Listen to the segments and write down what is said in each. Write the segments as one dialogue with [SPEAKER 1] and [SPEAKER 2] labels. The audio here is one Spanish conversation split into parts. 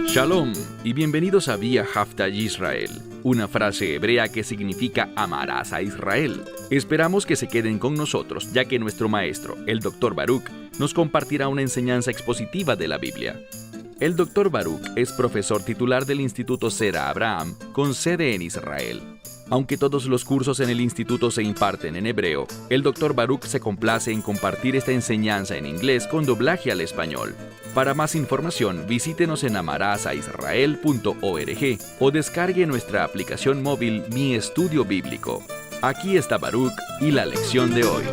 [SPEAKER 1] Shalom y bienvenidos a Vía Hafta Yisrael, una frase hebrea que significa amarás a Israel. Esperamos que se queden con nosotros, ya que nuestro maestro, el Dr. Baruch, nos compartirá una enseñanza expositiva de la Biblia. El Dr. Baruch es profesor titular del Instituto Sera Abraham, con sede en Israel. Aunque todos los cursos en el instituto se imparten en hebreo, el Dr. Baruch se complace en compartir esta enseñanza en inglés con doblaje al español. Para más información, visítenos en amarasaisrael.org o descargue nuestra aplicación móvil Mi Estudio Bíblico. Aquí está Baruch y la lección de hoy.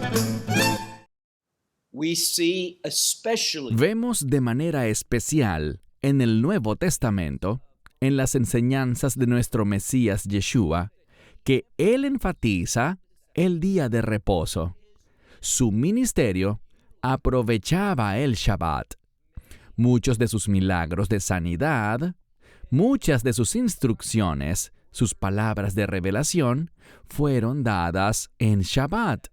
[SPEAKER 2] Vemos de manera especial en el Nuevo Testamento, en las enseñanzas de nuestro Mesías Yeshua, que Él enfatiza el día de reposo. Su ministerio aprovechaba el Shabbat. Muchos de sus milagros de sanidad, muchas de sus instrucciones, sus palabras de revelación, fueron dadas en Shabbat.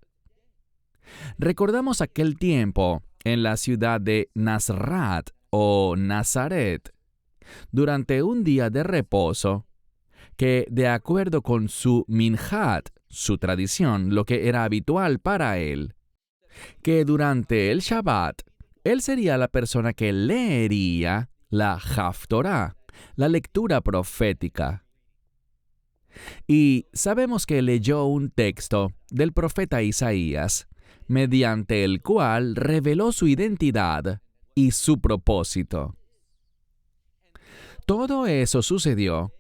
[SPEAKER 2] Recordamos aquel tiempo en la ciudad de Nazrat o Nazaret, durante un día de reposo, que de acuerdo con su minhat, su tradición, lo que era habitual para él, que durante el Shabbat, él sería la persona que leería la Haftorah, la lectura profética. Y sabemos que leyó un texto del profeta Isaías, mediante el cual reveló su identidad y su propósito. Todo eso sucedió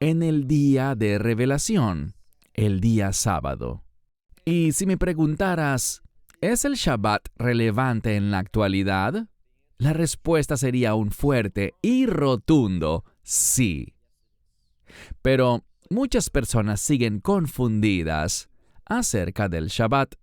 [SPEAKER 2] en el día de revelación, el día sábado. Y si me preguntaras, ¿es el Shabbat relevante en la actualidad? La respuesta sería un fuerte y rotundo sí. Pero muchas personas siguen confundidas acerca del Shabbat.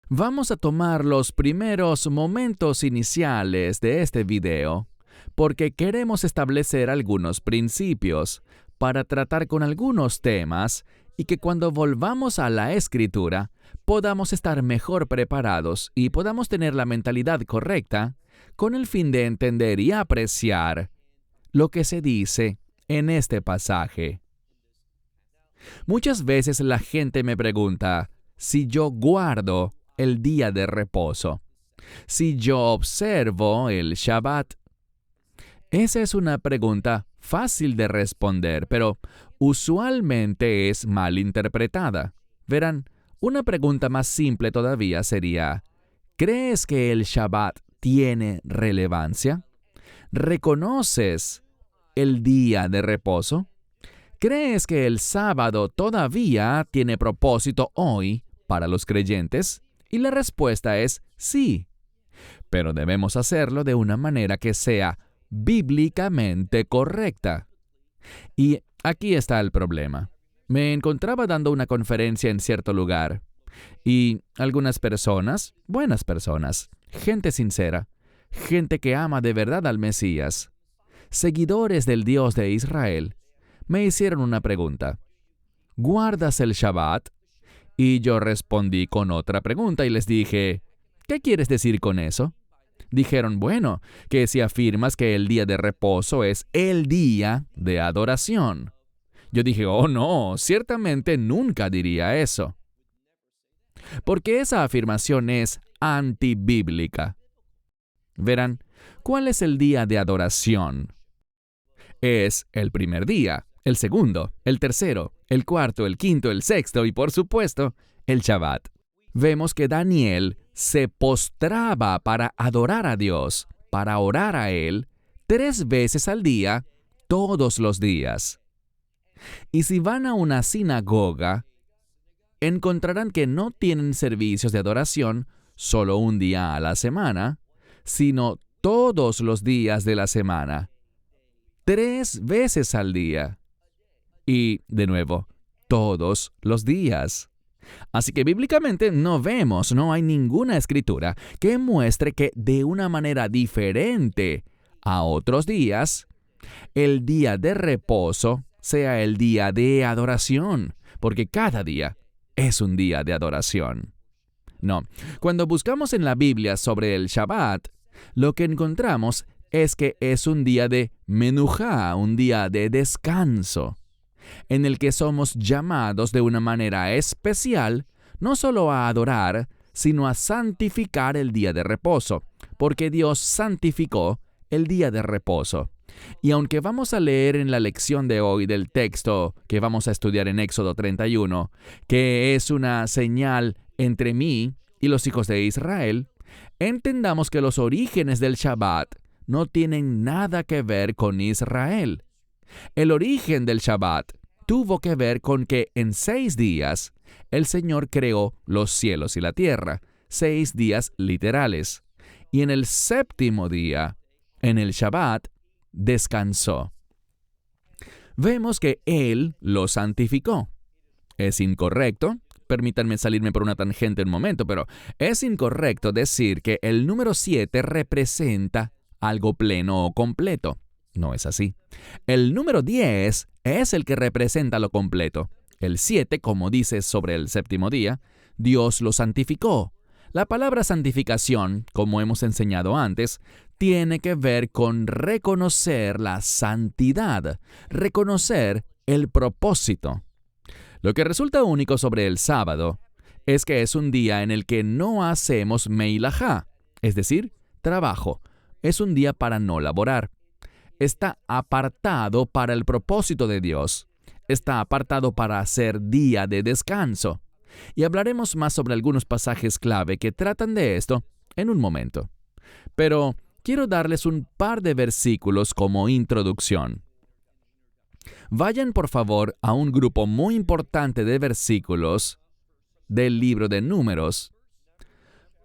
[SPEAKER 2] Vamos a tomar los primeros momentos iniciales de este video, porque queremos establecer algunos principios para tratar con algunos temas y que cuando volvamos a la Escritura podamos estar mejor preparados y podamos tener la mentalidad correcta con el fin de entender y apreciar lo que se dice en este pasaje. Muchas veces la gente me pregunta si yo guardo el día de reposo, si yo observo el Shabbat. Esa es una pregunta fácil de responder, pero usualmente es mal interpretada. Verán, una pregunta más simple todavía sería, ¿crees que el Shabbat tiene relevancia? ¿Reconoces el día de reposo? ¿Crees que el sábado todavía tiene propósito hoy para los creyentes? Y la respuesta es sí, pero debemos hacerlo de una manera que sea bíblicamente correcta. Y aquí está el problema. Me encontraba dando una conferencia en cierto lugar y algunas personas, buenas personas, gente sincera, gente que ama de verdad al Mesías, seguidores del Dios de Israel, me hicieron una pregunta. ¿Guardas el Shabbat? Y yo respondí con otra pregunta y les dije, ¿qué quieres decir con eso? Dijeron, bueno, que si afirmas que el día de reposo es el día de adoración. Yo dije, oh no, ciertamente nunca diría eso. Porque esa afirmación es antibíblica. Verán, ¿cuál es el día de adoración? Es el primer día, el segundo, el tercero, el cuarto, el quinto, el sexto y, por supuesto, el Shabbat. Vemos que Daniel se postraba para adorar a Dios, para orar a Él, 3 veces al día, todos los días. Y si van a una sinagoga, encontrarán que no tienen servicios de adoración solo un día a la semana, sino todos los días de la semana, 3 veces al día. Y, de nuevo, todos los días. Así que bíblicamente no hay ninguna escritura que muestre que de una manera diferente a otros días, el día de reposo sea el día de adoración, porque cada día es un día de adoración. No. Cuando buscamos en la Biblia sobre el Shabbat, lo que encontramos es que es un día de menujá, un día de descanso, en el que somos llamados de una manera especial no solo a adorar, sino a santificar el día de reposo, porque Dios santificó el día de reposo. Y aunque vamos a leer en la lección de hoy del texto que vamos a estudiar en Éxodo 31, que es una señal entre mí y los hijos de Israel, entendamos que los orígenes del Shabbat no tienen nada que ver con Israel. El origen del Shabbat tuvo que ver con que en 6 días el Señor creó los cielos y la tierra, 6 días literales. Y en el 7º día, en el Shabbat, descansó. Vemos que Él lo santificó. Es incorrecto, permítanme salirme por una tangente un momento, pero es incorrecto decir que el número 7 representa algo pleno o completo. No es así. El número 10 es el que representa lo completo. El 7, como dice sobre el 7º día, Dios lo santificó. La palabra santificación, como hemos enseñado antes, tiene que ver con reconocer la santidad, reconocer el propósito. Lo que resulta único sobre el sábado es que es un día en el que no hacemos meilajá, es decir, trabajo. Es un día para no laborar. Está apartado para el propósito de Dios. Está apartado para ser día de descanso. Y hablaremos más sobre algunos pasajes clave que tratan de esto en un momento. Pero quiero darles un par de versículos como introducción. Vayan por favor a un grupo muy importante de versículos del libro de Números.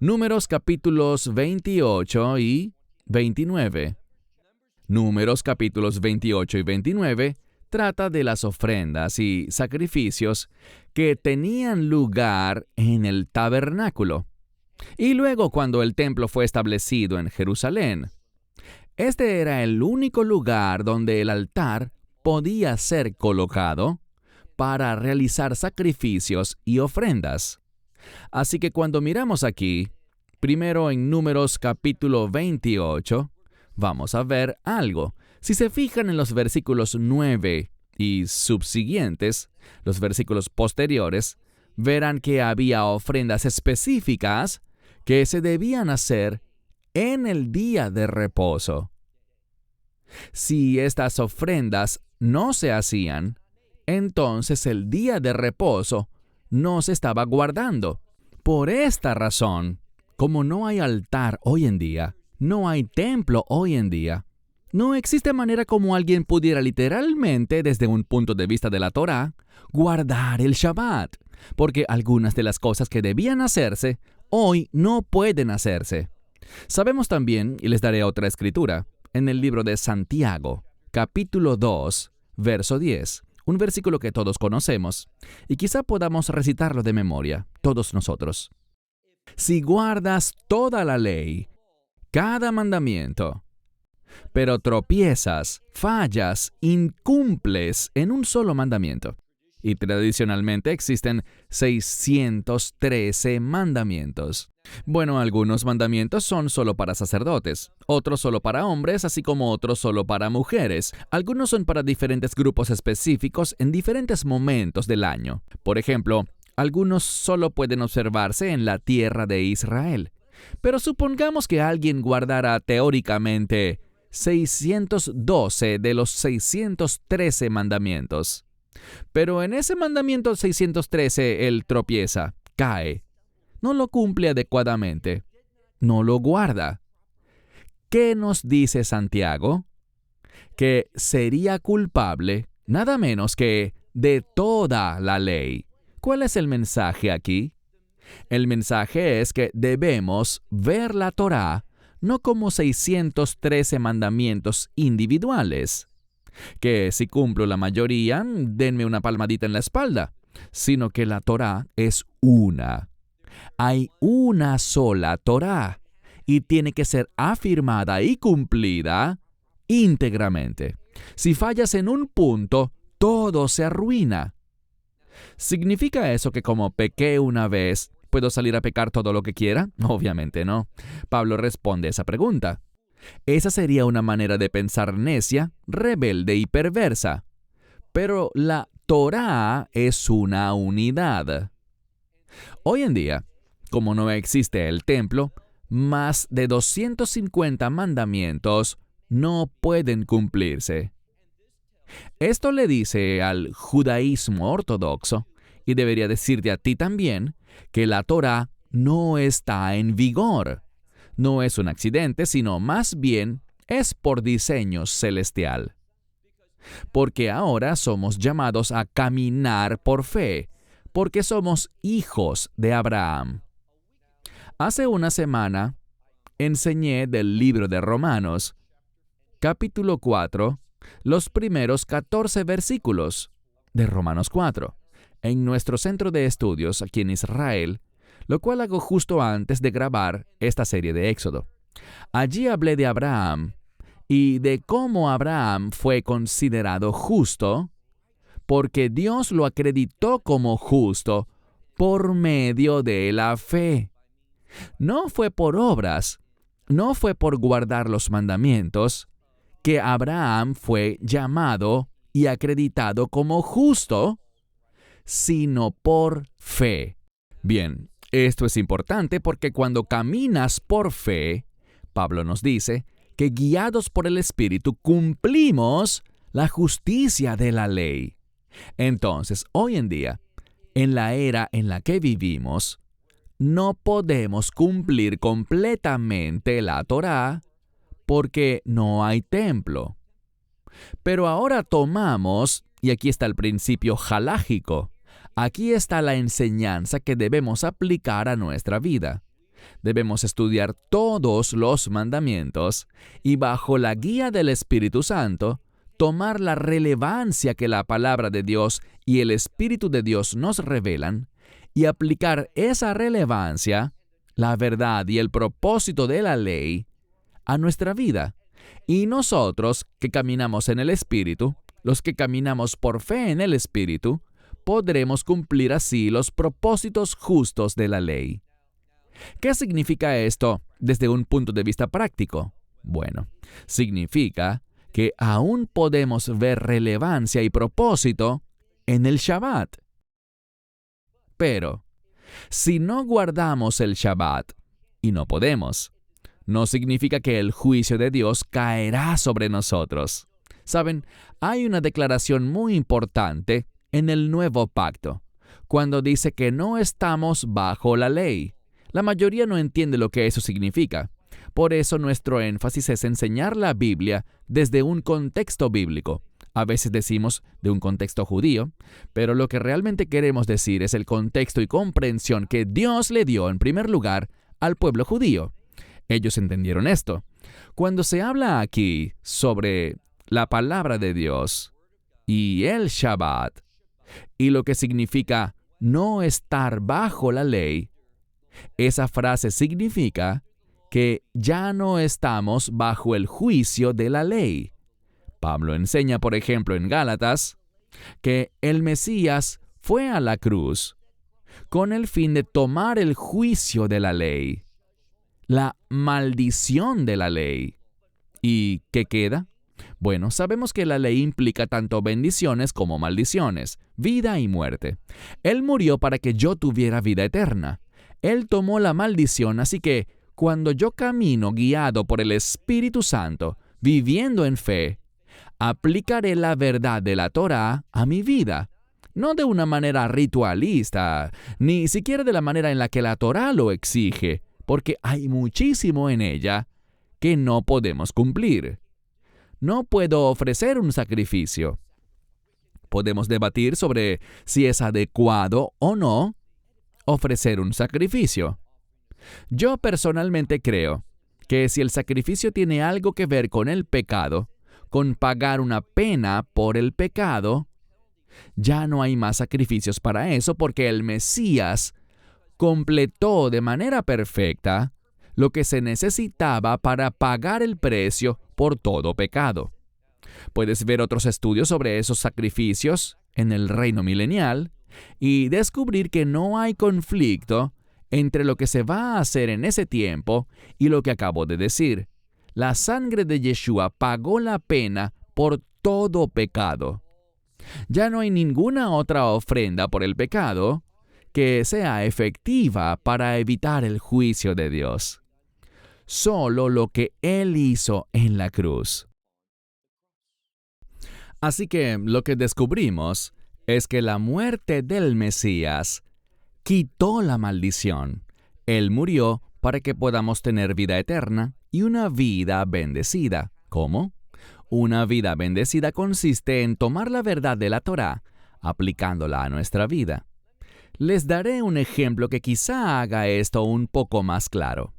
[SPEAKER 2] Números capítulos 28 y 29. Números capítulos 28 y 29 trata de las ofrendas y sacrificios que tenían lugar en el tabernáculo. Y luego cuando el templo fue establecido en Jerusalén, este era el único lugar donde el altar podía ser colocado para realizar sacrificios y ofrendas. Así que cuando miramos aquí, primero en Números capítulo 28, vamos a ver algo. Si se fijan en los versículos 9 y subsiguientes, los versículos posteriores, verán que había ofrendas específicas que se debían hacer en el día de reposo. Si estas ofrendas no se hacían, entonces el día de reposo no se estaba guardando. Por esta razón, como no hay altar hoy en día, no hay templo hoy en día, no existe manera como alguien pudiera literalmente, desde un punto de vista de la Torá, guardar el Shabbat, porque algunas de las cosas que debían hacerse, hoy no pueden hacerse. Sabemos también, y les daré otra escritura, en el libro de Santiago, capítulo 2, verso 10, un versículo que todos conocemos, y quizá podamos recitarlo de memoria, todos nosotros. Si guardas toda la ley, cada mandamiento, pero tropiezas, fallas, incumples en un solo mandamiento. Y tradicionalmente existen 613 mandamientos. Bueno, algunos mandamientos son solo para sacerdotes, otros solo para hombres, así como otros solo para mujeres. Algunos son para diferentes grupos específicos en diferentes momentos del año. Por ejemplo, algunos solo pueden observarse en la tierra de Israel. Pero supongamos que alguien guardara teóricamente 612 de los 613 mandamientos. Pero en ese mandamiento 613 él tropieza, cae, no lo cumple adecuadamente, no lo guarda. ¿Qué nos dice Santiago? Que sería culpable nada menos que de toda la ley. ¿Cuál es el mensaje aquí? El mensaje es que debemos ver la Torá no como 613 mandamientos individuales, que si cumplo la mayoría, denme una palmadita en la espalda, sino que la Torá es una. Hay una sola Torá y tiene que ser afirmada y cumplida íntegramente. Si fallas en un punto, todo se arruina. ¿Significa eso que como pequé una vez, ¿Puedo salir a pecar todo lo que quiera? Obviamente no. Pablo responde a esa pregunta. Esa sería una manera de pensar necia, rebelde y perversa. Pero la Torá es una unidad. Hoy en día, como no existe el templo, más de 250 mandamientos no pueden cumplirse. Esto le dice al judaísmo ortodoxo, y debería decirte a ti también, que la Torá no está en vigor. No es un accidente, sino más bien es por diseño celestial. Porque ahora somos llamados a caminar por fe, porque somos hijos de Abraham. Hace una semana enseñé del libro de Romanos, capítulo 4, los primeros 14 versículos de Romanos 4, en nuestro centro de estudios aquí en Israel, lo cual hago justo antes de grabar esta serie de Éxodo. Allí hablé de Abraham y de cómo Abraham fue considerado justo porque Dios lo acreditó como justo por medio de la fe. No fue por obras, no fue por guardar los mandamientos, que Abraham fue llamado y acreditado como justo, sino por fe. Bien, esto es importante porque cuando caminas por fe, Pablo nos dice que guiados por el Espíritu cumplimos la justicia de la ley. Entonces, hoy en día, en la era en la que vivimos, no podemos cumplir completamente la Torá porque no hay templo. Pero ahora tomamos, y aquí está el principio halágico, aquí está la enseñanza que debemos aplicar a nuestra vida. Debemos estudiar todos los mandamientos y bajo la guía del Espíritu Santo, tomar la relevancia que la palabra de Dios y el Espíritu de Dios nos revelan y aplicar esa relevancia, la verdad y el propósito de la ley, a nuestra vida. Y nosotros que caminamos en el Espíritu, los que caminamos por fe en el Espíritu, podremos cumplir así los propósitos justos de la ley. ¿Qué significa esto desde un punto de vista práctico? Bueno, significa que aún podemos ver relevancia y propósito en el Shabbat. Pero, si no guardamos el Shabbat, y no podemos, no significa que el juicio de Dios caerá sobre nosotros. Saben, hay una declaración muy importante en el Nuevo Pacto, cuando dice que no estamos bajo la ley. La mayoría no entiende lo que eso significa. Por eso nuestro énfasis es enseñar la Biblia desde un contexto bíblico. A veces decimos de un contexto judío, pero lo que realmente queremos decir es el contexto y comprensión que Dios le dio en primer lugar al pueblo judío. Ellos entendieron esto. Cuando se habla aquí sobre la palabra de Dios y el Shabbat, y lo que significa no estar bajo la ley, esa frase significa que ya no estamos bajo el juicio de la ley. Pablo enseña, por ejemplo, en Gálatas, que el Mesías fue a la cruz con el fin de tomar el juicio de la ley, la maldición de la ley. ¿Y qué queda? Bueno, sabemos que la ley implica tanto bendiciones como maldiciones, vida y muerte. Él murió para que yo tuviera vida eterna. Él tomó la maldición, así que cuando yo camino guiado por el Espíritu Santo, viviendo en fe, aplicaré la verdad de la Torá a mi vida. No de una manera ritualista, ni siquiera de la manera en la que la Torá lo exige, porque hay muchísimo en ella que no podemos cumplir. No puedo ofrecer un sacrificio. Podemos debatir sobre si es adecuado o no ofrecer un sacrificio. Yo personalmente creo que si el sacrificio tiene algo que ver con el pecado, con pagar una pena por el pecado, ya no hay más sacrificios para eso porque el Mesías completó de manera perfecta lo que se necesitaba para pagar el precio por todo pecado. Puedes ver otros estudios sobre esos sacrificios en el reino milenial y descubrir que no hay conflicto entre lo que se va a hacer en ese tiempo y lo que acabo de decir. La sangre de Yeshua pagó la pena por todo pecado. Ya no hay ninguna otra ofrenda por el pecado que sea efectiva para evitar el juicio de Dios. Solo lo que Él hizo en la cruz. Así que lo que descubrimos es que la muerte del Mesías quitó la maldición. Él murió para que podamos tener vida eterna y una vida bendecida. ¿Cómo? Una vida bendecida consiste en tomar la verdad de la Torá, aplicándola a nuestra vida. Les daré un ejemplo que quizá haga esto un poco más claro.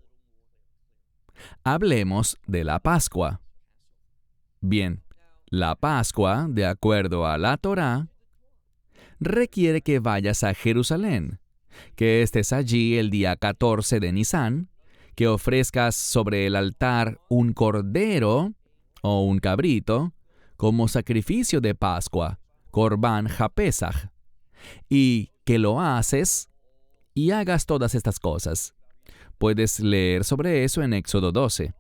[SPEAKER 2] Hablemos de la Pascua. Bien, la Pascua, de acuerdo a la Torá, requiere que vayas a Jerusalén, que estés allí el día 14 de Nisán, que ofrezcas sobre el altar un cordero o un cabrito como sacrificio de Pascua, Corbán HaPesach, y que lo haces y hagas todas estas cosas. Puedes leer sobre eso en Éxodo 12.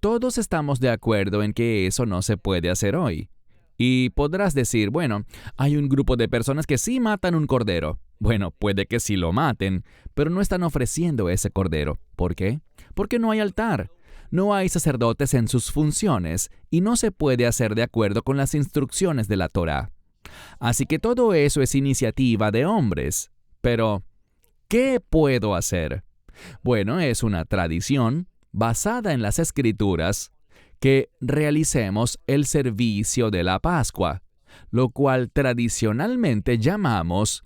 [SPEAKER 2] Todos estamos de acuerdo en que eso no se puede hacer hoy. Y podrás decir, bueno, hay un grupo de personas que sí matan un cordero. Bueno, puede que sí lo maten, pero no están ofreciendo ese cordero. ¿Por qué? Porque no hay altar. No hay sacerdotes en sus funciones y no se puede hacer de acuerdo con las instrucciones de la Torá. Así que todo eso es iniciativa de hombres. Pero, ¿qué puedo hacer? Bueno, es una tradición basada en las Escrituras que realicemos el servicio de la Pascua, lo cual tradicionalmente llamamos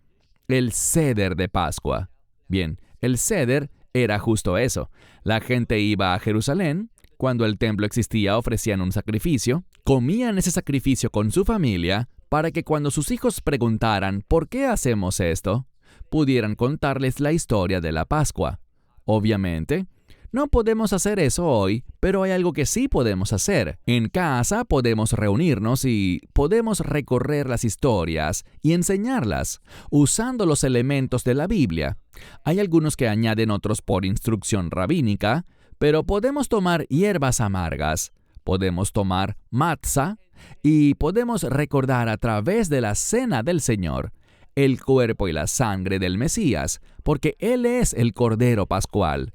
[SPEAKER 2] el Seder de Pascua. Bien, el Seder era justo eso. La gente iba a Jerusalén, cuando el templo existía ofrecían un sacrificio, comían ese sacrificio con su familia, para que cuando sus hijos preguntaran ¿por qué hacemos esto?, pudieran contarles la historia de la Pascua. Obviamente, no podemos hacer eso hoy, pero hay algo que sí podemos hacer. En casa podemos reunirnos y podemos recorrer las historias y enseñarlas, usando los elementos de la Biblia. Hay algunos que añaden otros por instrucción rabínica, pero podemos tomar hierbas amargas, podemos tomar matzá y podemos recordar a través de la cena del Señor el cuerpo y la sangre del Mesías, porque Él es el Cordero Pascual.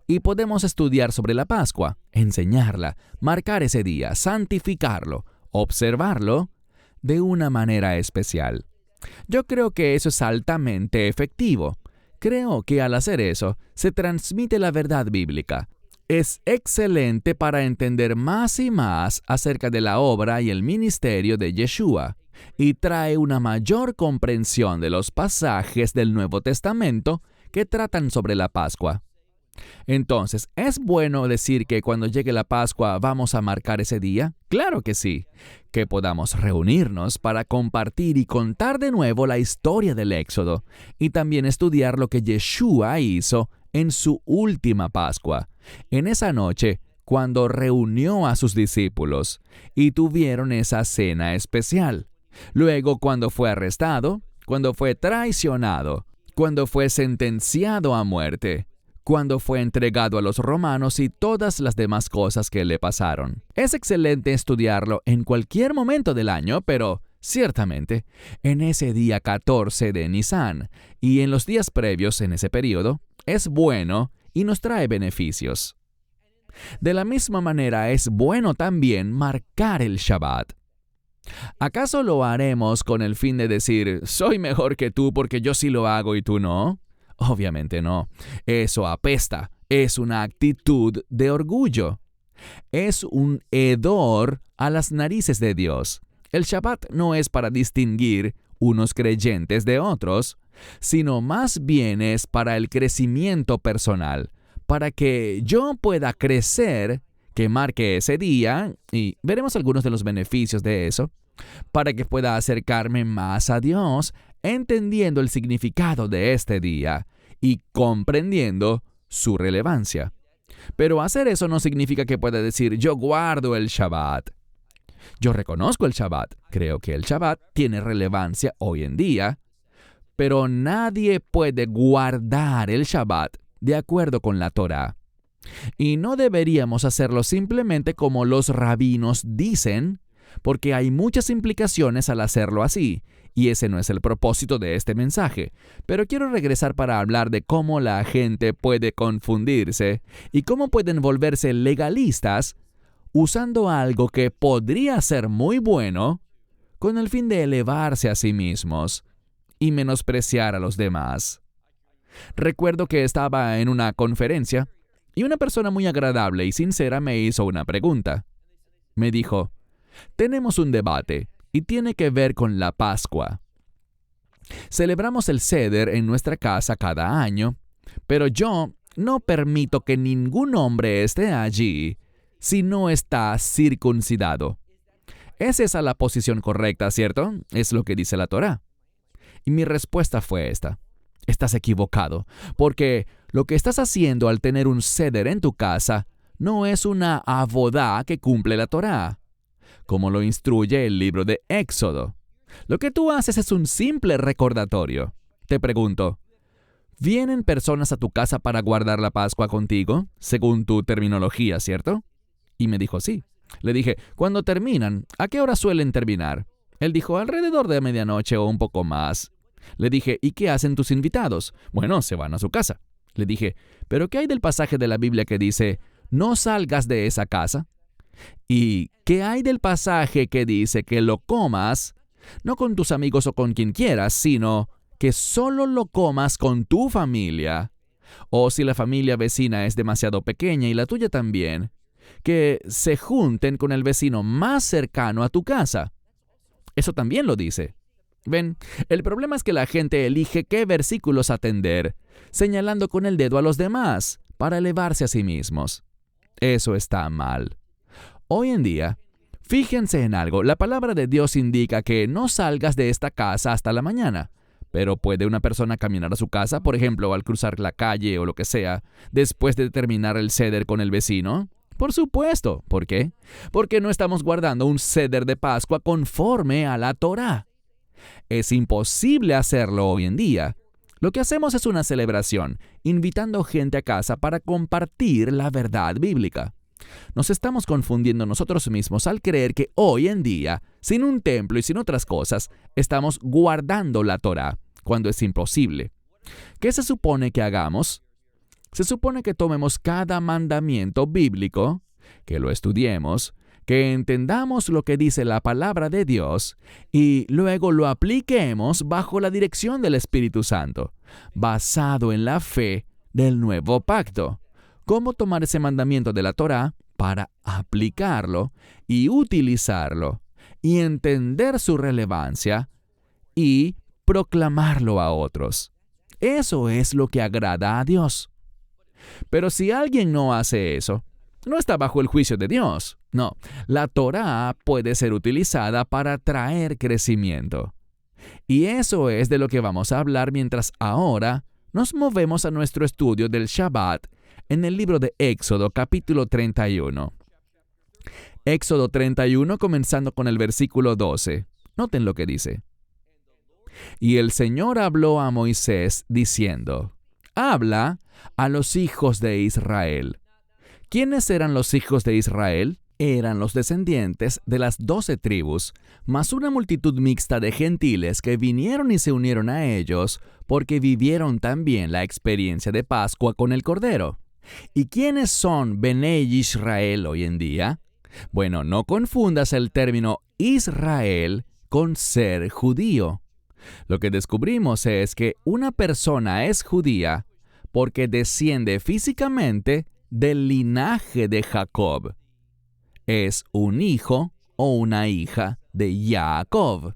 [SPEAKER 2] Y podemos estudiar sobre la Pascua, enseñarla, marcar ese día, santificarlo, observarlo de una manera especial. Yo creo que eso es altamente efectivo. Creo que al hacer eso, se transmite la verdad bíblica. Es excelente para entender más y más acerca de la obra y el ministerio de Yeshua, y trae una mayor comprensión de los pasajes del Nuevo Testamento que tratan sobre la Pascua. Entonces, ¿es bueno decir que cuando llegue la Pascua vamos a marcar ese día? Claro que sí. Que podamos reunirnos para compartir y contar de nuevo la historia del Éxodo y también estudiar lo que Yeshua hizo en su última Pascua, en esa noche cuando reunió a sus discípulos y tuvieron esa cena especial. Luego, cuando fue arrestado, cuando fue traicionado, cuando fue sentenciado a muerte, cuando fue entregado a los romanos y todas las demás cosas que le pasaron. Es excelente estudiarlo en cualquier momento del año, pero ciertamente en ese día 14 de Nisán y en los días previos en ese periodo, es bueno y nos trae beneficios. De la misma manera es bueno también marcar el Shabbat. ¿Acaso lo haremos con el fin de decir, soy mejor que tú porque yo sí lo hago y tú no? Obviamente no. Eso apesta. Es una actitud de orgullo. Es un hedor a las narices de Dios. El Shabbat no es para distinguir unos creyentes de otros, sino más bien es para el crecimiento personal, para que yo pueda crecer, que marque ese día, y veremos algunos de los beneficios de eso, para que pueda acercarme más a Dios, entendiendo el significado de este día y comprendiendo su relevancia. Pero hacer eso no significa que pueda decir, yo guardo el Shabbat. Yo reconozco el Shabbat, creo que el Shabbat tiene relevancia hoy en día, pero nadie puede guardar el Shabbat de acuerdo con la Torá. Y no deberíamos hacerlo simplemente como los rabinos dicen, porque hay muchas implicaciones al hacerlo así, y ese no es el propósito de este mensaje. Pero quiero regresar para hablar de cómo la gente puede confundirse y cómo pueden volverse legalistas usando algo que podría ser muy bueno con el fin de elevarse a sí mismos y menospreciar a los demás. Recuerdo que estaba en una conferencia y una persona muy agradable y sincera me hizo una pregunta. Me dijo, tenemos un debate y tiene que ver con la Pascua. Celebramos el Seder en nuestra casa cada año, pero yo no permito que ningún hombre esté allí si no está circuncidado. Es esa la posición correcta, ¿cierto? Es lo que dice la Torá. Y mi respuesta fue esta. Estás equivocado, porque lo que estás haciendo al tener un Seder en tu casa no es una avodá que cumple la Torá, como lo instruye el libro de Éxodo. Lo que tú haces es un simple recordatorio. Te pregunto, ¿vienen personas a tu casa para guardar la Pascua contigo, según tu terminología, cierto? Y me dijo sí. Le dije, ¿cuándo terminan? ¿A qué hora suelen terminar? Él dijo, alrededor de medianoche o un poco más. Le dije, ¿y qué hacen tus invitados? Bueno, se van a su casa. Le dije, ¿pero qué hay del pasaje de la Biblia que dice, no salgas de esa casa? ¿Y qué hay del pasaje que dice que lo comas, no con tus amigos o con quien quieras, sino que solo lo comas con tu familia? O si la familia vecina es demasiado pequeña y la tuya también, que se junten con el vecino más cercano a tu casa. Eso también lo dice. Ven, el problema es que la gente elige qué versículos atender, señalando con el dedo a los demás para elevarse a sí mismos. Eso está mal. Hoy en día, fíjense en algo, la palabra de Dios indica que no salgas de esta casa hasta la mañana, pero ¿puede una persona caminar a su casa, por ejemplo, al cruzar la calle o lo que sea, después de terminar el Seder con el vecino? Por supuesto. ¿Por qué? Porque no estamos guardando un Seder de Pascua conforme a la Torá. Es imposible hacerlo hoy en día. Lo que hacemos es una celebración, invitando gente a casa para compartir la verdad bíblica. Nos estamos confundiendo nosotros mismos al creer que hoy en día, sin un templo y sin otras cosas, estamos guardando la Torá, cuando es imposible. ¿Qué se supone que hagamos? Se supone que tomemos cada mandamiento bíblico, que lo estudiemos, que entendamos lo que dice la palabra de Dios y luego lo apliquemos bajo la dirección del Espíritu Santo, basado en la fe del nuevo pacto. ¿Cómo tomar ese mandamiento de la Torá para aplicarlo y utilizarlo y entender su relevancia y proclamarlo a otros? Eso es lo que agrada a Dios. Pero si alguien no hace eso, no está bajo el juicio de Dios. No, la Torá puede ser utilizada para traer crecimiento. Y eso es de lo que vamos a hablar mientras ahora nos movemos a nuestro estudio del Shabbat en el libro de Éxodo capítulo 31. Éxodo 31 comenzando con el versículo 12. Noten lo que dice. Y el Señor habló a Moisés diciendo, habla a los hijos de Israel. ¿Quiénes eran los hijos de Israel? Eran los descendientes de las 12 tribus, más una multitud mixta de gentiles que vinieron y se unieron a ellos porque vivieron también la experiencia de Pascua con el Cordero. ¿Y quiénes son Benei Israel hoy en día? Bueno, no confundas el término Israel con ser judío. Lo que descubrimos es que una persona es judía porque desciende físicamente del linaje de Jacob. Es un hijo o una hija de Jacob.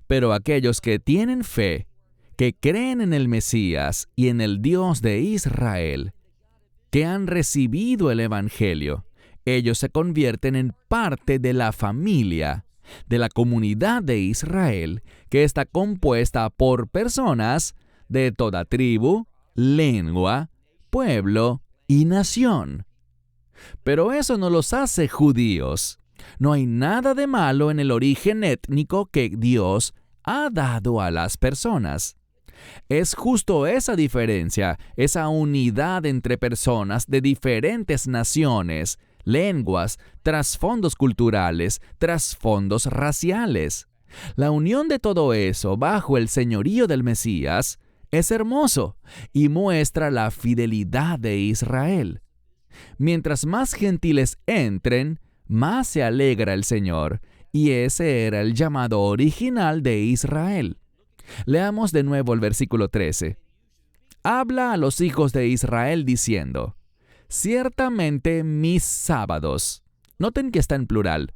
[SPEAKER 2] Pero aquellos que tienen fe, que creen en el Mesías y en el Dios de Israel, que han recibido el Evangelio, ellos se convierten en parte de la familia, de la comunidad de Israel, que está compuesta por personas de toda tribu, lengua, pueblo y nación. Pero eso no los hace judíos. No hay nada de malo en el origen étnico que Dios ha dado a las personas. Es justo esa diferencia, esa unidad entre personas de diferentes naciones, lenguas, trasfondos culturales, trasfondos raciales. La unión de todo eso bajo el señorío del Mesías es hermoso y muestra la fidelidad de Israel. Mientras más gentiles entren, más se alegra el Señor, y ese era el llamado original de Israel. Leamos de nuevo el versículo 13. Habla a los hijos de Israel diciendo, ciertamente mis sábados. Noten que está en plural.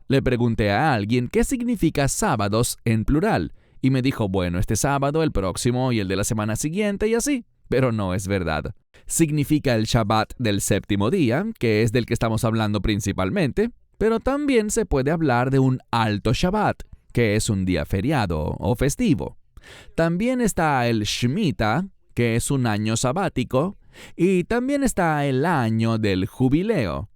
[SPEAKER 2] Le pregunté a alguien qué significa sábados en plural, y me dijo, bueno, este sábado, el próximo y el de la semana siguiente y así. Pero no es verdad. Significa el Shabbat del séptimo día, que es del que estamos hablando principalmente, pero también se puede hablar de un alto Shabbat, que es un día feriado o festivo. También está el Shemitah, que es un año sabático, y también está el año del jubileo.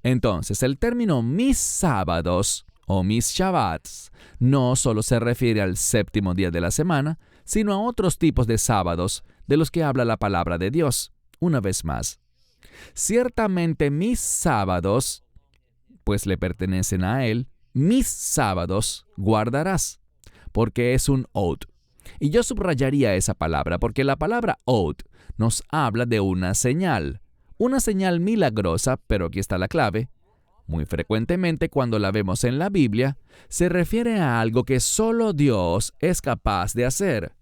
[SPEAKER 2] Entonces, el término mis sábados o mis Shabbats no solo se refiere al séptimo día de la semana, sino a otros tipos de sábados de los que habla la palabra de Dios. Una vez más, ciertamente mis sábados, pues le pertenecen a Él, mis sábados guardarás, porque es un od. Y yo subrayaría esa palabra, porque la palabra od nos habla de una señal milagrosa, pero aquí está la clave. Muy frecuentemente cuando la vemos en la Biblia, se refiere a algo que solo Dios es capaz de hacer.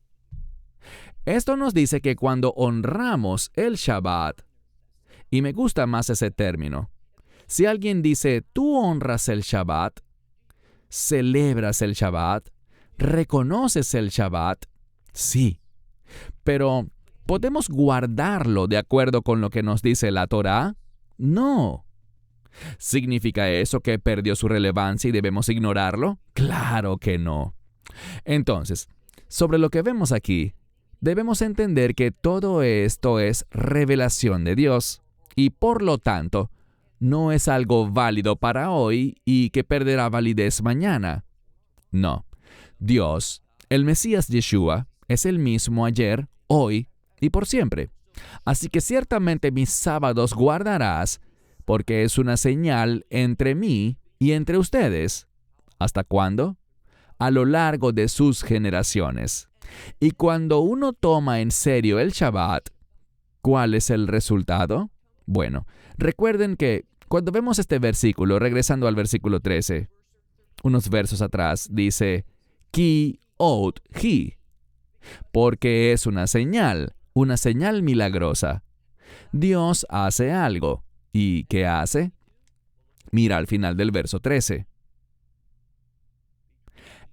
[SPEAKER 2] Esto nos dice que cuando honramos el Shabbat, y me gusta más ese término, si alguien dice, tú honras el Shabbat, celebras el Shabbat, reconoces el Shabbat, sí, pero ¿podemos guardarlo de acuerdo con lo que nos dice la Torá? No. ¿Significa eso que perdió su relevancia y debemos ignorarlo? Claro que no. Entonces, sobre lo que vemos aquí, debemos entender que todo esto es revelación de Dios y por lo tanto no es algo válido para hoy y que perderá validez mañana. No. Dios, el Mesías Yeshua, es el mismo ayer, hoy y por siempre. Así que ciertamente mis sábados guardarás, porque es una señal entre mí y entre ustedes. ¿Hasta cuándo? A lo largo de sus generaciones. Y cuando uno toma en serio el Shabbat, ¿cuál es el resultado? Bueno, recuerden que cuando vemos este versículo, regresando al versículo 13, unos versos atrás, dice, Ki od hi, porque es una señal milagrosa. Dios hace algo. ¿Y qué hace? Mira al final del verso 13.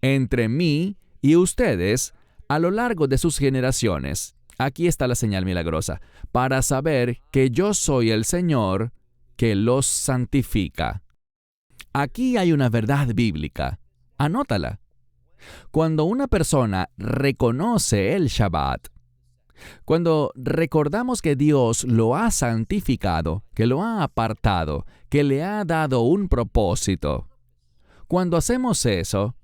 [SPEAKER 2] Entre mí y ustedes, a lo largo de sus generaciones, aquí está la señal milagrosa, para saber que yo soy el Señor que los santifica. Aquí hay una verdad bíblica. Anótala. Cuando una persona reconoce el Shabbat, cuando recordamos que Dios lo ha santificado, que lo ha apartado, que le ha dado un propósito, cuando hacemos eso,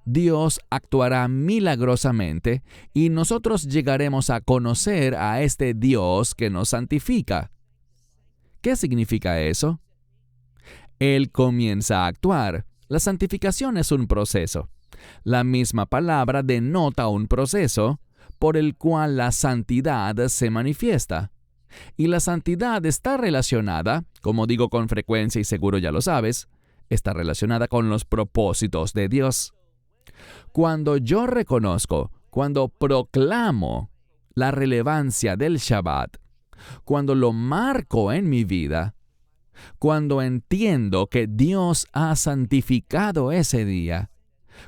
[SPEAKER 2] Dios actuará milagrosamente y nosotros llegaremos a conocer a este Dios que nos santifica. ¿Qué significa eso? Él comienza a actuar. La santificación es un proceso. La misma palabra denota un proceso por el cual la santidad se manifiesta. Y la santidad está relacionada, como digo con frecuencia y seguro ya lo sabes, está relacionada con los propósitos de Dios. Cuando yo reconozco, cuando proclamo la relevancia del Shabbat, cuando lo marco en mi vida, cuando entiendo que Dios ha santificado ese día,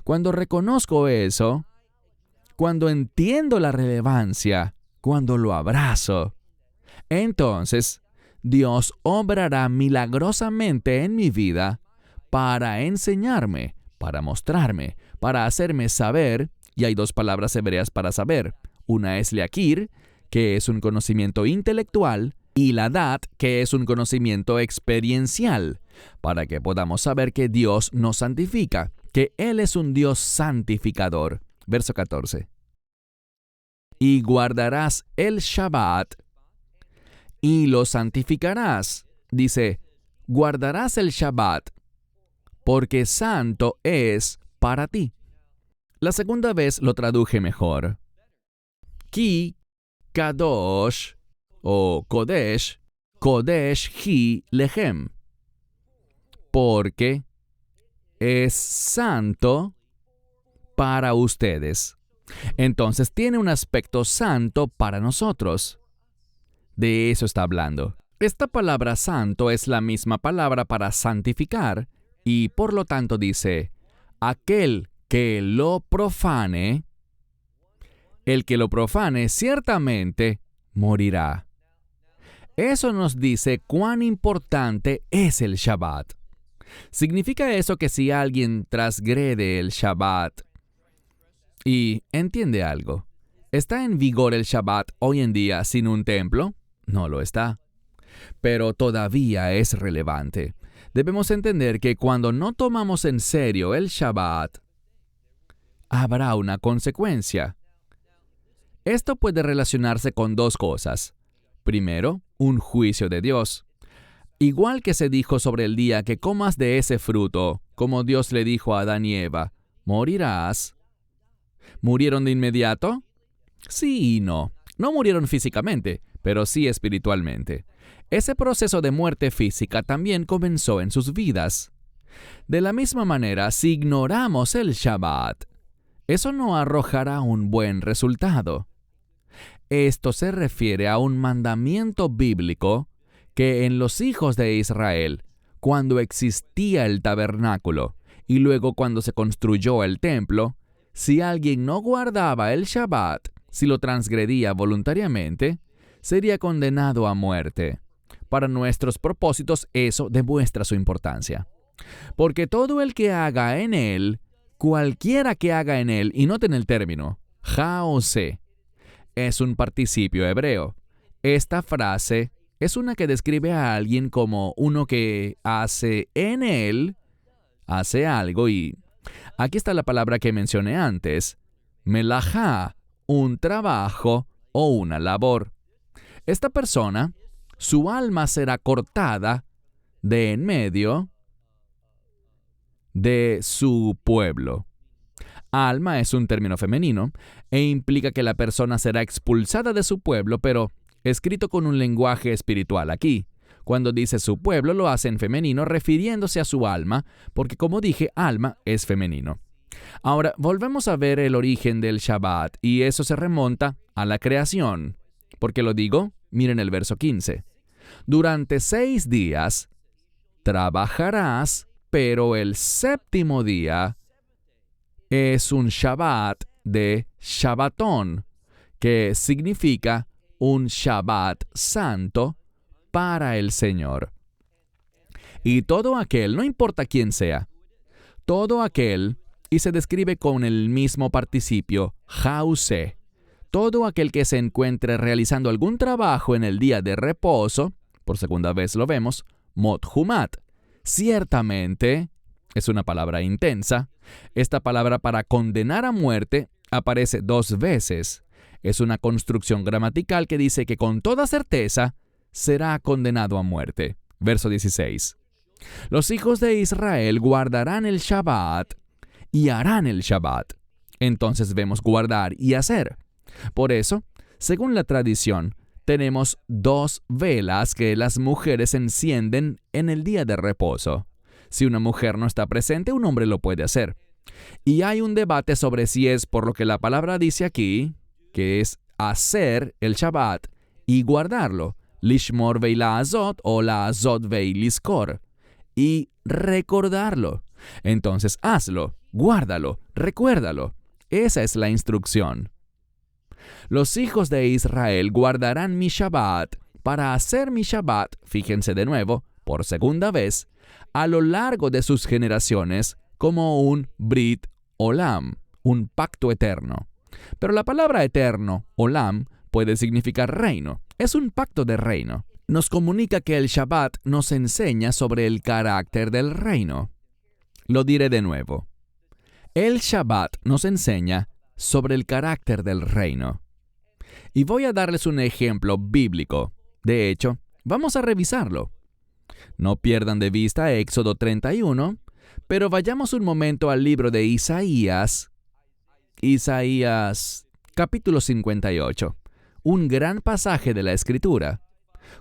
[SPEAKER 2] cuando reconozco eso, cuando entiendo la relevancia, cuando lo abrazo, entonces Dios obrará milagrosamente en mi vida para enseñarme, para mostrarme, para hacerme saber, y hay dos palabras hebreas para saber. Una es leakir, que es un conocimiento intelectual, y la dat, que es un conocimiento experiencial, para que podamos saber que Dios nos santifica, que Él es un Dios santificador. Verso 14. Y guardarás el Shabbat y lo santificarás. Dice, guardarás el Shabbat, porque santo es para ti. La segunda vez lo traduje mejor. Ki kadosh o kodesh, kodesh hi lechem. Porque es santo para ustedes. Entonces tiene un aspecto santo para nosotros. De eso está hablando. Esta palabra santo es la misma palabra para santificar y por lo tanto dice, aquel que lo profane, el que lo profane ciertamente morirá. Eso nos dice cuán importante es el Shabbat. ¿Significa eso que si alguien transgrede el Shabbat? Y entiende algo. ¿Está en vigor el Shabbat hoy en día sin un templo? No lo está. Pero todavía es relevante. Debemos entender que cuando no tomamos en serio el Shabbat, habrá una consecuencia. Esto puede relacionarse con dos cosas. Primero, un juicio de Dios. Igual que se dijo sobre el día que comas de ese fruto, como Dios le dijo a Adán y Eva, morirás. ¿Murieron de inmediato? Sí y no. No murieron físicamente, pero sí espiritualmente. Ese proceso de muerte física también comenzó en sus vidas. De la misma manera, si ignoramos el Shabbat, eso no arrojará un buen resultado. Esto se refiere a un mandamiento bíblico que en los hijos de Israel, cuando existía el tabernáculo y luego cuando se construyó el templo, si alguien no guardaba el Shabbat, si lo transgredía voluntariamente, sería condenado a muerte. Para nuestros propósitos, eso demuestra su importancia. Porque todo el que haga en él, cualquiera que haga en él, y noten el término, jaose, es un participio hebreo. Esta frase es una que describe a alguien como uno que hace en él, hace algo y... Aquí está la palabra que mencioné antes, melajá, un trabajo o una labor. Esta persona, su alma será cortada de en medio de su pueblo. Alma es un término femenino e implica que la persona será expulsada de su pueblo, pero escrito con un lenguaje espiritual aquí. Cuando dice su pueblo lo hace en femenino refiriéndose a su alma, porque como dije, alma es femenino. Ahora, volvemos a ver el origen del Shabbat y eso se remonta a la creación. ¿Por qué lo digo? Miren el verso 15. Durante 6 días trabajarás, pero el séptimo día es un Shabbat de Shabbatón, que significa un Shabbat santo para el Señor. Y todo aquel, no importa quién sea, todo aquel, y se describe con el mismo participio, jause, todo aquel que se encuentre realizando algún trabajo en el día de reposo, por segunda vez lo vemos, mothumat. Ciertamente, es una palabra intensa. Esta palabra para condenar a muerte aparece 2 veces. Es una construcción gramatical que dice que con toda certeza será condenado a muerte. Verso 16. Los hijos de Israel guardarán el Shabbat y harán el Shabbat. Entonces vemos guardar y hacer. Por eso, según la tradición, tenemos 2 velas que las mujeres encienden en el día de reposo. Si una mujer no está presente, un hombre lo puede hacer. Y hay un debate sobre si es por lo que la palabra dice aquí, que es hacer el Shabbat y guardarlo, lishmor vei la azot o la azot vei liskor, y recordarlo. Entonces hazlo, guárdalo, recuérdalo. Esa es la instrucción. Los hijos de Israel guardarán mi Shabbat para hacer mi Shabbat, fíjense de nuevo, por segunda vez, a lo largo de sus generaciones como un Brit Olam, un pacto eterno. Pero la palabra eterno, Olam, puede significar reino. Es un pacto de reino. nos comunica que el Shabbat nos enseña sobre el carácter del reino. Lo diré de nuevo. El Shabbat nos enseña sobre el carácter del reino. Y voy a darles un ejemplo bíblico. De hecho, vamos a revisarlo. No pierdan de vista Éxodo 31, pero vayamos un momento al libro de Isaías. Isaías, capítulo 58. Un gran pasaje de la Escritura.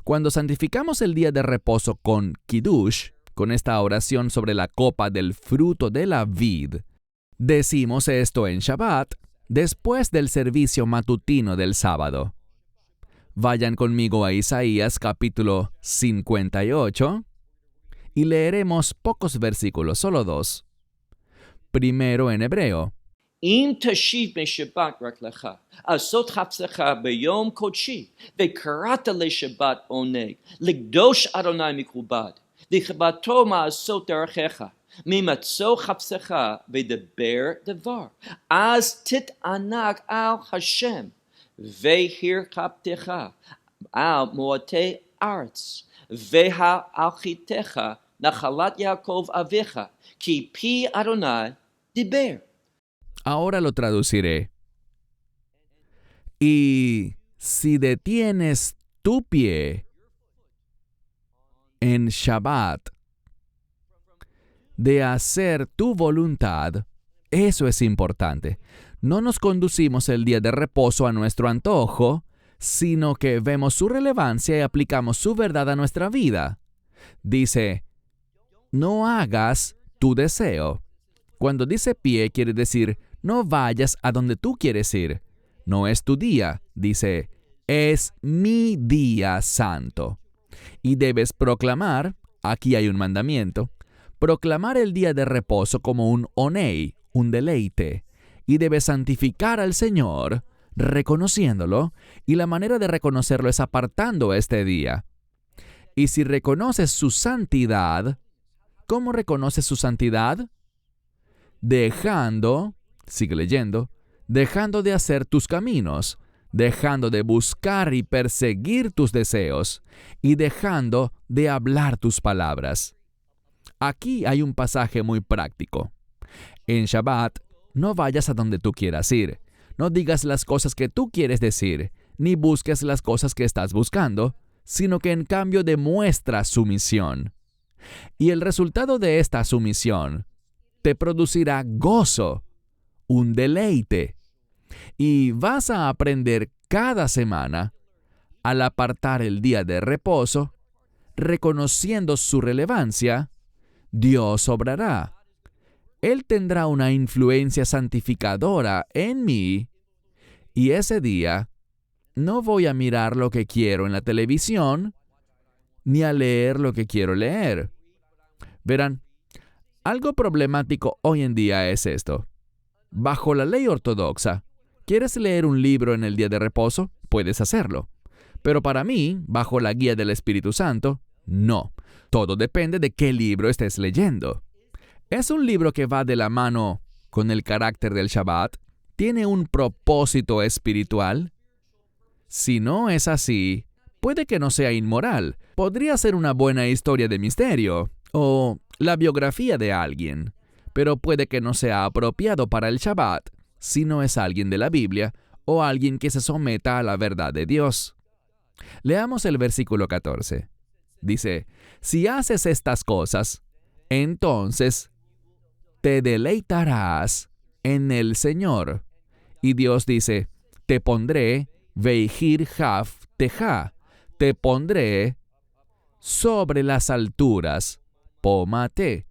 [SPEAKER 2] Cuando santificamos el día de reposo con Kiddush, con esta oración sobre la copa del fruto de la vid, decimos esto en Shabbat, después del servicio matutino del sábado. Vayan conmigo a Isaías capítulo 58 y leeremos pocos versículos, solo 2. Primero en hebreo.
[SPEAKER 3] אם תשיב משבת רק לך, לעשות חפצך ביום קודשי, וקראת לשבת עונג, לקדוש אדוני מכובד, וכיבדתו מעשות דרכיך, ממצוא חפצך ודבר דבר, אז תתענג על השם, והרחבתך על מועטי ארץ, והלכיתך נחלת יעקב אביך, כי פי אדוני דיבר.
[SPEAKER 2] Ahora lo traduciré. Y si detienes tu pie en Shabbat de hacer tu voluntad, eso es importante. No nos conducimos el día de reposo a nuestro antojo, sino que vemos su relevancia y aplicamos su verdad a nuestra vida. Dice, no hagas tu deseo. Cuando dice pie, quiere decir, no vayas a donde tú quieres ir. No es tu día, dice, es mi día santo. Y debes proclamar, aquí hay un mandamiento, proclamar el día de reposo como un onei, un deleite. Y debes santificar al Señor, reconociéndolo, y la manera de reconocerlo es apartando este día. Y si reconoces su santidad, ¿cómo reconoces su santidad? Dejando, sigue leyendo, dejando de hacer tus caminos, dejando de buscar y perseguir tus deseos, y dejando de hablar tus palabras. Aquí hay un pasaje muy práctico. En Shabbat, no vayas a donde tú quieras ir, no digas las cosas que tú quieres decir, ni busques las cosas que estás buscando, sino que en cambio demuestra sumisión. Y el resultado de esta sumisión te producirá gozo, un deleite. Y vas a aprender cada semana, al apartar el día de reposo, reconociendo su relevancia, Dios obrará. Él tendrá una influencia santificadora en mí, y ese día no voy a mirar lo que quiero en la televisión, ni a leer lo que quiero leer. Verán, algo problemático hoy en día es esto. Bajo la ley ortodoxa, ¿quieres leer un libro en el día de reposo? Puedes hacerlo. Pero para mí, bajo la guía del Espíritu Santo, no. Todo depende de qué libro estés leyendo. ¿Es un libro que va de la mano con el carácter del Shabbat? ¿Tiene un propósito espiritual? Si no es así, puede que no sea inmoral. Podría ser una buena historia de misterio o la biografía de alguien, pero puede que no sea apropiado para el Shabbat si no es alguien de la Biblia o alguien que se someta a la verdad de Dios. Leamos el versículo 14. Dice, si haces estas cosas, entonces te deleitarás en el Señor. Y Dios dice, te pondré veihir haf teja, te pondré sobre las alturas, pomate,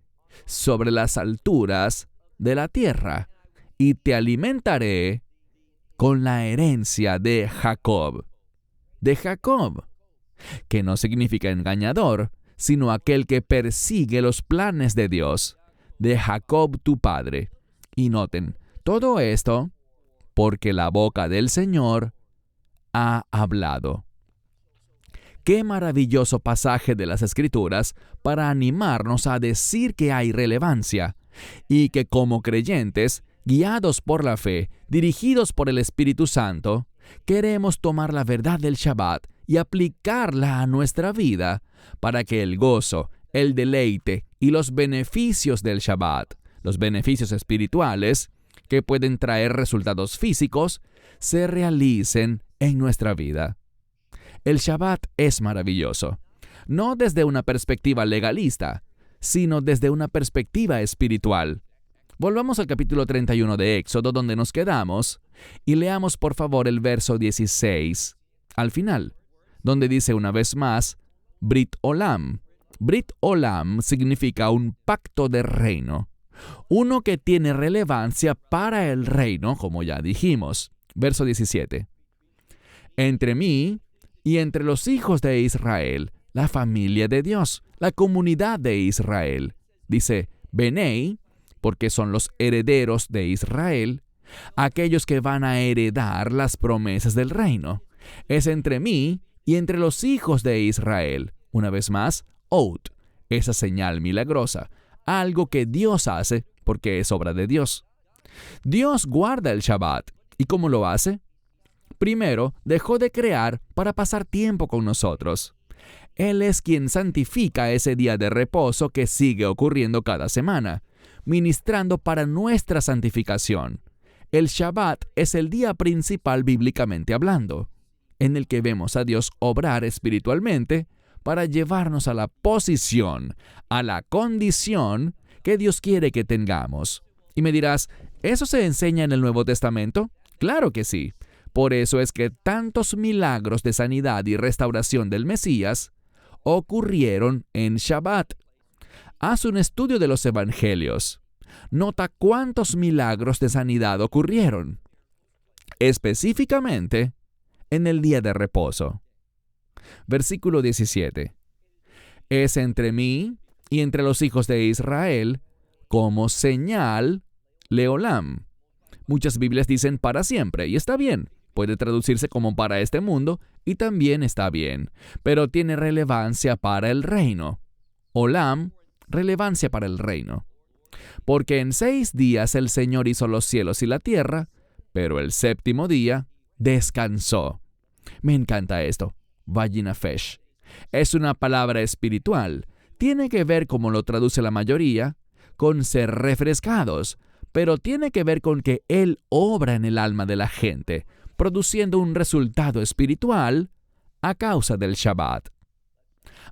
[SPEAKER 2] sobre las alturas de la tierra, y te alimentaré con la herencia de Jacob. De Jacob, que no significa engañador, sino aquel que persigue los planes de Dios, de Jacob tu padre. Y noten, todo esto porque la boca del Señor ha hablado. Qué maravilloso pasaje de las Escrituras para animarnos a decir que hay relevancia y que como creyentes, guiados por la fe, dirigidos por el Espíritu Santo, queremos tomar la verdad del Shabbat y aplicarla a nuestra vida para que el gozo, el deleite y los beneficios del Shabbat, los beneficios espirituales, que pueden traer resultados físicos, se realicen en nuestra vida. El Shabbat es maravilloso, no desde una perspectiva legalista, sino desde una perspectiva espiritual. Volvamos al capítulo 31 de Éxodo, donde nos quedamos, y leamos por favor el verso 16 al final, donde dice una vez más, Brit Olam. Brit Olam significa un pacto de reino, uno que tiene relevancia para el reino, como ya dijimos. Verso 17. Entre mí y entre los hijos de Israel, la familia de Dios, la comunidad de Israel. Dice, Benei, porque son los herederos de Israel, aquellos que van a heredar las promesas del reino. Es entre mí y entre los hijos de Israel. Una vez más, Ot, esa señal milagrosa, algo que Dios hace porque es obra de Dios. Dios guarda el Shabbat. ¿Y cómo lo hace? Primero, dejó de crear para pasar tiempo con nosotros. Él es quien santifica ese día de reposo que sigue ocurriendo cada semana, ministrando para nuestra santificación. El Shabbat es el día principal bíblicamente hablando, en el que vemos a Dios obrar espiritualmente para llevarnos a la posición, a la condición que Dios quiere que tengamos. Y me dirás, ¿eso se enseña en el Nuevo Testamento? Claro que sí. Por eso es que tantos milagros de sanidad y restauración del Mesías ocurrieron en Shabbat. Haz un estudio de los evangelios. Nota cuántos milagros de sanidad ocurrieron, específicamente en el día de reposo. Versículo 17. Es entre mí y entre los hijos de Israel como señal Leolam. Muchas Biblias dicen para siempre, y está bien. Puede traducirse como para este mundo, y también está bien, pero tiene relevancia para el reino. Olam, relevancia para el reino. Porque en 6 días el Señor hizo los cielos y la tierra, pero el séptimo día descansó. Me encanta esto. Vayinafesh. Es una palabra espiritual. Tiene que ver, como lo traduce la mayoría, con ser refrescados, pero tiene que ver con que Él obra en el alma de la gente, produciendo un resultado espiritual a causa del Shabbat.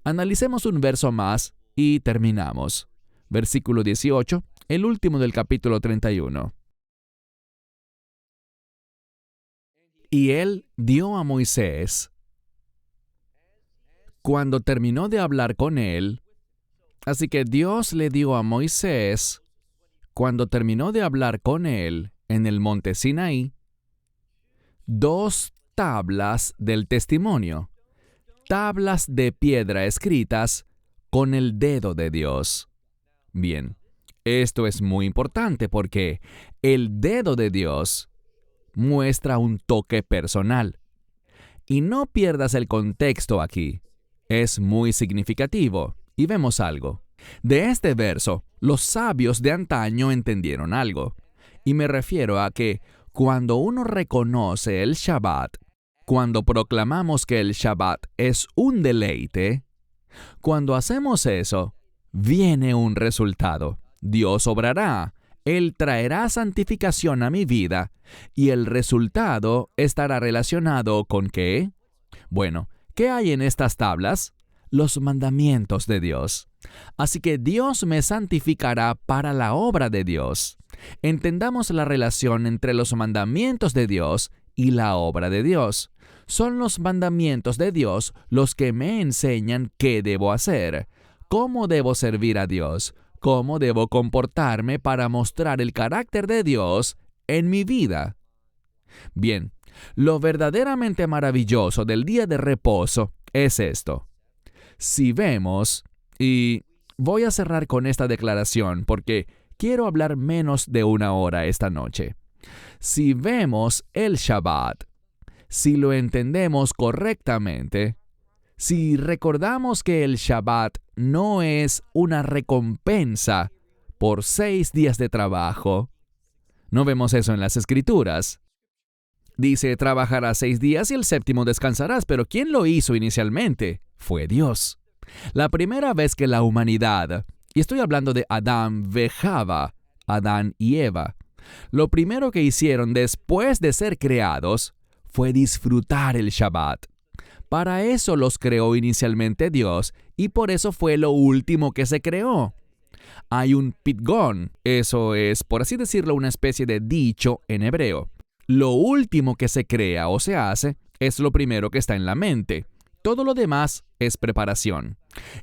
[SPEAKER 2] Analicemos un verso más y terminamos. Versículo 18, el último del capítulo 31. Y Él dio a Moisés, cuando terminó de hablar con él, así que Dios le dio a Moisés, cuando terminó de hablar con él en el monte Sinaí, 2 tablas del testimonio, tablas de piedra escritas con el dedo de Dios. Bien, esto es muy importante porque el dedo de Dios muestra un toque personal. Y no pierdas el contexto aquí. Es muy significativo. Y vemos algo. De este verso, los sabios de antaño entendieron algo. Y me refiero a que cuando uno reconoce el Shabbat, cuando proclamamos que el Shabbat es un deleite, cuando hacemos eso, viene un resultado. Dios obrará. Él traerá santificación a mi vida. Y el resultado estará relacionado con ¿qué? Bueno, ¿qué hay en estas tablas? Los mandamientos de Dios. Así que Dios me santificará para la obra de Dios. Entendamos la relación entre los mandamientos de Dios y la obra de Dios. Son los mandamientos de Dios los que me enseñan qué debo hacer, cómo debo servir a Dios, cómo debo comportarme para mostrar el carácter de Dios en mi vida. Bien, lo verdaderamente maravilloso del día de reposo es esto. Si vemos, y voy a cerrar con esta declaración porque quiero hablar menos de 1 hora esta noche. Si vemos el Shabbat, si lo entendemos correctamente, si recordamos que el Shabbat no es una recompensa por 6 días de trabajo, no vemos eso en las Escrituras. Dice, trabajarás 6 días y el séptimo descansarás, pero ¿quién lo hizo inicialmente? Fue Dios. La primera vez que la humanidad, y estoy hablando de Adán y Java, Adán y Eva, lo primero que hicieron después de ser creados fue disfrutar el Shabbat. Para eso los creó inicialmente Dios y por eso fue lo último que se creó. Hay un pitgón, eso es, por así decirlo, una especie de dicho en hebreo. Lo último que se crea o se hace es lo primero que está en la mente. Todo lo demás es preparación.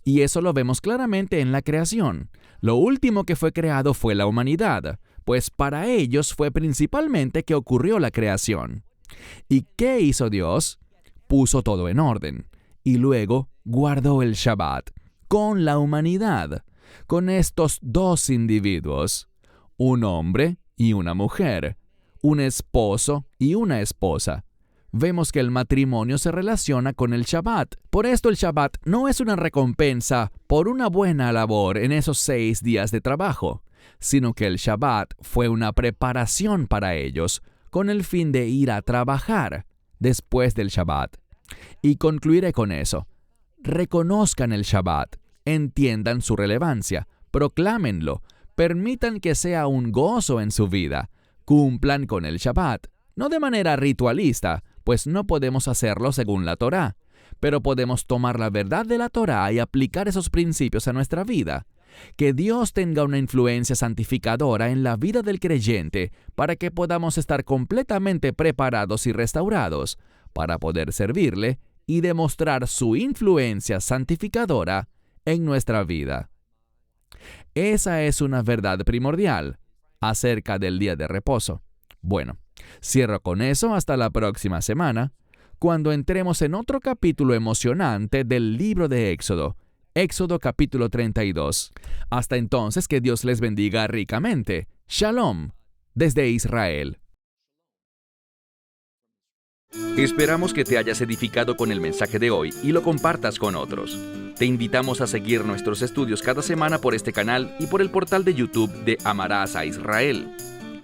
[SPEAKER 2] Y eso lo vemos claramente en la creación. Lo último que fue creado fue la humanidad, pues para ellos fue principalmente que ocurrió la creación. ¿Y qué hizo Dios? Puso todo en orden, y luego guardó el Shabbat con la humanidad, con estos 2 individuos, un hombre y una mujer, un esposo y una esposa. Vemos que el matrimonio se relaciona con el Shabbat. Por esto el Shabbat no es una recompensa por una buena labor en esos 6 días de trabajo, sino que el Shabbat fue una preparación para ellos, con el fin de ir a trabajar después del Shabbat. Y concluiré con eso. Reconozcan el Shabbat, entiendan su relevancia, proclámenlo, permitan que sea un gozo en su vida, cumplan con el Shabbat, no de manera ritualista, pues no podemos hacerlo según la Torá, pero podemos tomar la verdad de la Torá y aplicar esos principios a nuestra vida. Que Dios tenga una influencia santificadora en la vida del creyente para que podamos estar completamente preparados y restaurados para poder servirle y demostrar su influencia santificadora en nuestra vida. Esa es una verdad primordial acerca del día de reposo. Bueno, cierro con eso hasta la próxima semana, cuando entremos en otro capítulo emocionante del libro de Éxodo. Éxodo capítulo 32. Hasta entonces, que Dios les bendiga ricamente. Shalom, desde Israel.
[SPEAKER 1] Esperamos que te hayas edificado con el mensaje de hoy y lo compartas con otros. Te invitamos a seguir nuestros estudios cada semana por este canal y por el portal de YouTube de Amarás a Israel.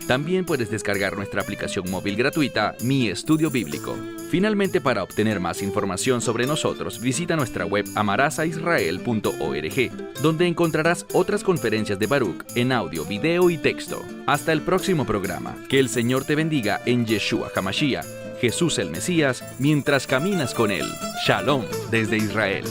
[SPEAKER 1] También puedes descargar nuestra aplicación móvil gratuita, Mi Estudio Bíblico. Finalmente, para obtener más información sobre nosotros, visita nuestra web amarasaisrael.org, donde encontrarás otras conferencias de Baruch en audio, video y texto. Hasta el próximo programa. Que el Señor te bendiga en Yeshua HaMashiach, Jesús el Mesías, mientras caminas con Él. Shalom desde Israel.